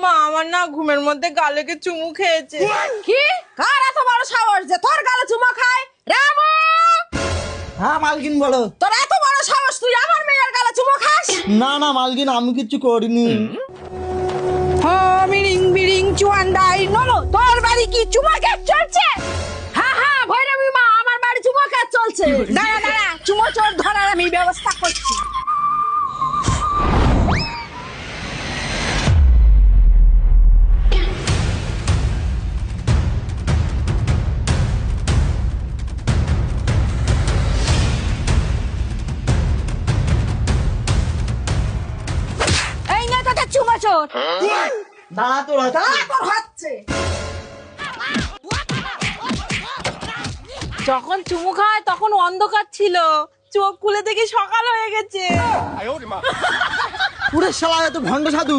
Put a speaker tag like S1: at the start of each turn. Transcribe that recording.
S1: মা আমার না ঘুমের মধ্যে গালেকে চুমু খেয়েছে।
S2: কি? কার এত বড় সাহস যে তোর গালে চুমা খায়? রামু!
S3: হ্যাঁ মালকিন বলো।
S2: তোর এত বড় সাহস তুই আমার মেয়ের গালে চুমা খাস?
S3: না না মালকিন আমি কিচ্ছু করিনি।
S2: মিরিং বিরিং চুয়ান্ডাই নলো, তোর বাড়ি কি চুমা খেয়ে চলছে? হ্যাঁ হ্যাঁ ভৈরবী মা, আমার বাড়ি চুমা খেয়ে চলছে। দাঁড়া দাঁড়া, চুমা চোর ধরার আমি ব্যবস্থা করছি। এই নে তোদের চুমা চোর।
S3: দাঁড়া তোর
S2: দাঁড়া, তোর হচ্ছে।
S1: যখন চুমু খায় তখন অন্ধকার ছিল, চোখ খুলে দেখি সকাল হয়ে গেছে।
S3: পুরো শালা এত ভণ্ড সাধু।